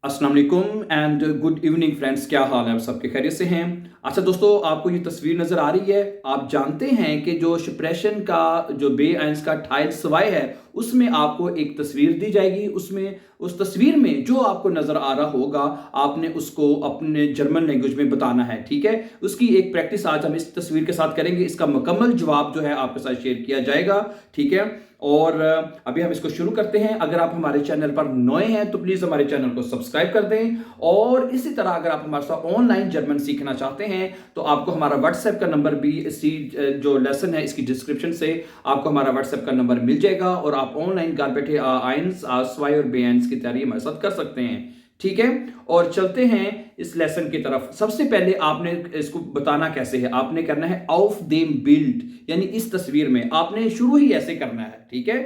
अस्सलाम वालेकुम and good evening friends. क्या हाल है? आप सबके खैरियत से हैं? अच्छा दोस्तों, आपको ये तस्वीर नज़र आ रही है। आप जानते हैं कि जो शिप्रेशन का जो बे आइंस का टाइल सवाई है उसमें आपको एक तस्वीर दी जाएगी। उसमें उस तस्वीर में जो आपको नज़र आ रहा होगा आपने उसको अपने जर्मन लैंग्वेज में बताना है। ठीक है, उसकी एक प्रैक्टिस आज हम इस तस्वीर के साथ करेंगे। इसका मुकम्मल जवाब जो है आपके साथ शेयर किया जाएगा। ठीक है, और अभी हम इसको शुरू करते हैं। अगर आप हमारे चैनल पर नए हैं तो प्लीज़ हमारे चैनल को सब्सक्राइब कर दें, और इसी तरह अगर आप हमारे साथ ऑनलाइन जर्मन सीखना चाहते हैं तो आपको हमारा व्हाट्सएप का नंबर भी इसी जो लेसन है इसकी डिस्क्रिप्शन से आपको हमारा व्हाट्सएप का नंबर मिल जाएगा, और आप ऑनलाइन घर बैठे आइंस आस्वाई और बेआइंस की तैयारी हमारे साथ कर सकते हैं। ठीक है, और चलते हैं इस लेसन की तरफ। सबसे पहले आपने इसको बताना कैसे है, आपने करना है auf dem Bild, यानी इस तस्वीर में आपने शुरू ही ऐसे करना है। ठीक है,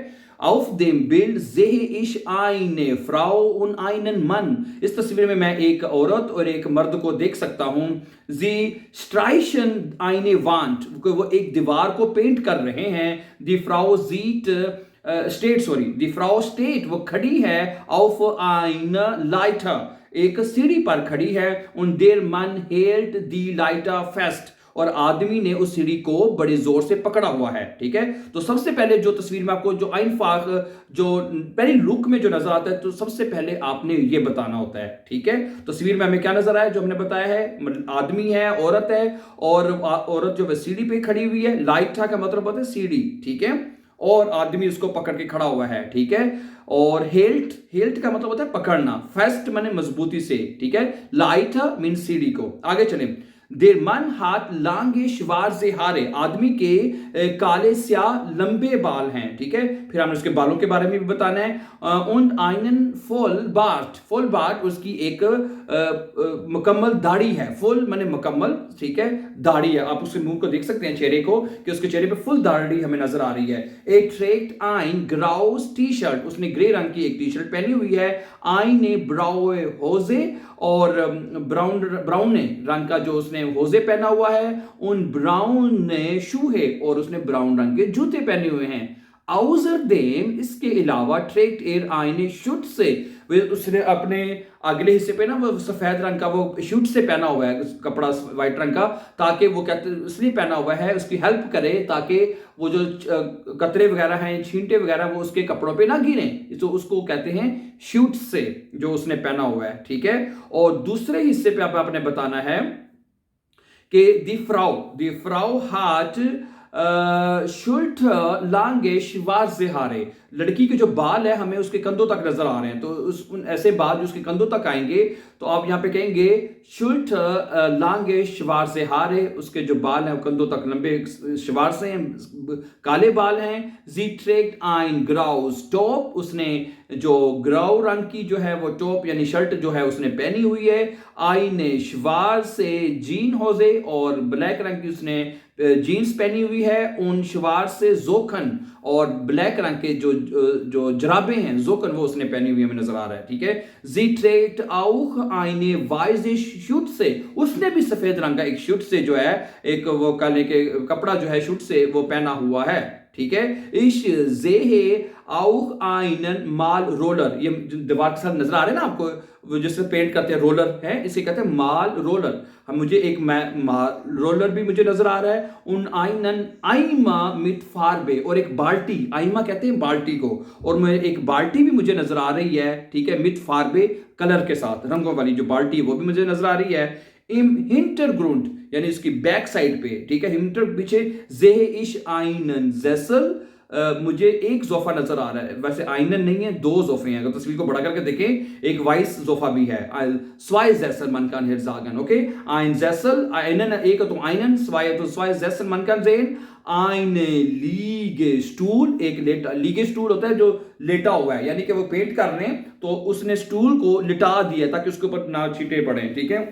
auf dem Bild sehe ich eine Frau und einen Mann। इस तस्वीर में मैं एक औरत और एक मर्द को देख सकता हूं। sie streichen eine Wand, वो एक दीवार को पेंट कर रहे हैं। die Frau sieht दी फ्राउ स्टेट, वो खड़ी है auf einer Leiter, एक सीढ़ी पर खड़ी है। und der Mann hält die Leiter fest, और आदमी ने उस सीढ़ी को बड़े जोर से पकड़ा हुआ है। ठीक है, तो सबसे पहले जो तस्वीर में आपको जो आइनफाक जो पहली लुक में जो नजर आता है, तो सबसे पहले आपने ये बताना होता है। ठीक है, तस्वीर में हमें क्या नजर आया जो हमने बताया है, आदमी है, औरत है, और औरत जो सीढ़ी पे खड़ी हुई है। लाइटा का मतलब होता है सीढ़ी। ठीक है, और आदमी उसको पकड़ के खड़ा हुआ है। ठीक है, और हेल्ट, हेल्ट का मतलब होता है पकड़ना, फेस्ट माने मजबूती से। ठीक है, लाइट मीन सीढ़ी को। आगे चले। देर मन हाथ लांगे श्वार्जे हारे, आदमी के काले स्याह लंबे बाल हैं। ठीक है, फिर हमने उसके बालों के बारे में भी बताना है। उन आइनन फुल बार्ट, फुल बार्ट उसकी एक मुकम्मल दाढ़ी है। फुल माने मुकम्मल। ठीक है, दाढ़ी है। आप उसके मुंह को देख सकते हैं, चेहरे को, कि उसके चेहरे पे फुल दाढ़ी हमें नजर आ रही है। एक ट्रेक्ट आइन ग्राउस टी शर्ट, उसने ग्रे रंग की एक टी शर्ट पहनी हुई है। आइन ने ब्राउए होजे, और ब्राउन ने रंग का जो उसने होजे पहना हुआ है। उन ब्राउन ने शूहे, और उसने ब्राउन रंग के जूते पहने हुए हैं। आउजर देम, इसके अलावा ट्रेक्ट एयर आईने शुट से, उसने अपने अगले हिस्से पे ना वो सफेद रंग का वो शूट से पहना हुआ है कपड़ा, व्हाइट रंग का, ताकि वो कहते इसलिए पहना हुआ है उसकी हेल्प करे, ताकि वो जो कतरे वगैरह हैं, छींटे वगैरह, वो उसके कपड़ों पे ना गिरे, तो उसको कहते हैं शूट से जो उसने पहना हुआ है। ठीक है, और दूसरे हिस्से पे आपने बताना है कि दी फ्राउ हाथ शुल्ट लांगे श्वार्जे हारे, लड़की के जो बाल है हमें उसके कंधों तक नजर आ रहे हैं। तो उस ऐसे बाल जो उसके कंधों तक आएंगे तो आप यहां पे कहेंगे शुल्ट लांगे श्वार्जे हारे, उसके जो बाल हैं वो कंधों तक लंबे श्वार्जे हैं, काले बाल हैं। जी ट्रेक्ट आइन ग्राउस टॉप, उसने जो ग्राउ रंग की जो है वो टॉप यानी शर्ट जो है उसने पहनी हुई है। आई ने श्वार से जीन होजे, और ब्लैक रंग की उसने जीन्स पहनी हुई है। उन श्वार से जोखन, और ब्लैक रंग के जो जराबे हैं जोखन, वो उसने पहनी हुई हमें नजर आ रहा है। ठीक है, जी ट्रेक्ट आउख आईने वाइज शूट से, उसने भी सफेद रंग का एक शूट से जो है एक वो काले के कपड़ा जो है शूट से वो पहना हुआ है। ठीक है, इश जेहे आउख आइनन माल रोलर, ये दीवार के साथ नजर आ रहे हैं ना आपको, वो जिससे पेंट करते हैं रोलर है, इसे कहते हैं माल रोलर। हम मुझे एक माल रोलर भी मुझे नजर आ रहा है। उन आइनन आइमा मिट फारबे, और एक बाल्टी, आइमा कहते हैं बाल्टी को, और मैं एक बाल्टी भी मुझे नजर आ रही है। ठीक है, मिट फारबे कलर के साथ, रंगों वाली जो बाल्टी है वो भी मुझे नजर आ रही है। इम हिंटरग्रुंड यानी इसकी बैक साइड पे। ठीक है, हिंटर पीछे, जेहे इश आइनन जैसल, मुझे एक जोफा नजर आ रहा है, वैसे आइनन नहीं है, दो जोफे हैं। अगर तस्वीर को बड़ा करके देखें एक वाइस जोफा भी है। स्वाई जैसल मन कान हिरजागन। ओके, आइन जैसल आइनन एक तो आइनन, स्वाई तो स्वाई जैसल मन कान जेन। आइने लीगे स्टूल, एक लेटा, लीगे स्टूल होता है जो लेटा हुआ है, यानी कि वो पेंट कर रहे हैं तो उसने स्टूल को लिटा दिया ताकि उसके ऊपर ना छींटे पड़े। ठीक है,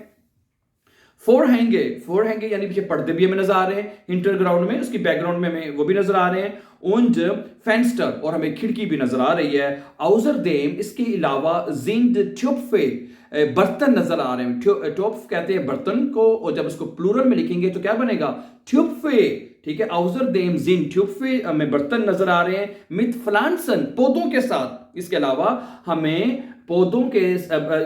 फोर हैंगे यानी पीछे पर्दे भी हमें नजर आ रहे हैं इंटरग्राउंड में, उसकी बैकग्राउंड में हमें वो भी नजर आ रहे हैं। उंज फेंस्टर, और हमें खिड़की भी नजर आ रही है। आउजर देम, इसके अलावा जिंद ट्यूबफे, बर्तन नजर आ रहे हैं। ट्यूब कहते हैं बर्तन को, और जब इसको प्लूरल में लिखेंगे तो क्या बनेगा? ट्यूबफे। ठीक है, आउजर देम जिन ट्यूबफे, हमें बर्तन नजर आ रहे हैं। मिथ फ्लांसन, पौधों के साथ। इसके अलावा हमें पौधों के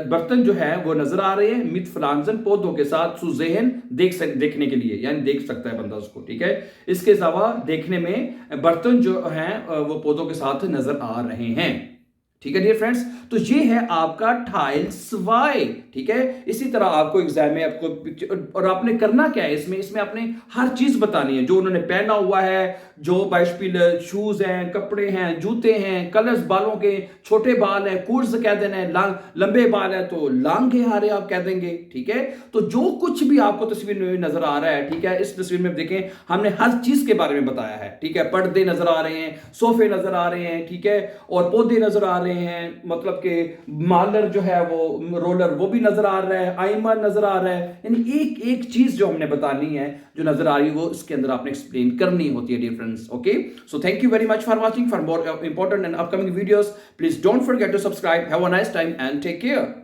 बर्तन जो है वो नजर आ रहे हैं मित फ्लांजन पौधों के साथ सुजेहन देखने के लिए, यानी देख सकता है बंदा उसको, ठीक है। इसके अलावा देखने में बर्तन जो हैं वो पौधों के साथ नजर आ रहे हैं, ठीक है डियर फ्रेंड्स। तो ये है आपका टाइल स्वाई, ठीक है। इसी तरह आपको एग्जाम में आपको, और आपने करना क्या है इसमें आपने हर चीज बतानी है, जो उन्होंने पहना हुआ है, जो बाइस्पिल शूज हैं, कपड़े हैं, जूते हैं, कलर्स बालों के, छोटे बाल है कुर्ज कह देना है, लंबे बाल है तो लांगे हारे आप कह देंगे, ठीक है। तो जो कुछ भी आपको तस्वीर में नजर आ रहा है, ठीक है, इस तस्वीर में देखें हमने हर चीज के बारे में बताया है, ठीक है। पर्दे नजर आ रहे हैं, सोफे नजर आ रहे हैं, ठीक है, और पौधे नजर आ रहे हैं, मतलब कि मालर जो है वो रोलर वो भी नजर आ रहा है, आइमर नजर आ रहा है, यानी एक एक चीज जो हमने बतानी है जो नजर आ रही है वो इसके अंदर आपने एक्सप्लेन करनी होती है dear friends. Okay, so thank you very much for watching. For more important and upcoming videos please don't forget to subscribe. Have a nice time and take care.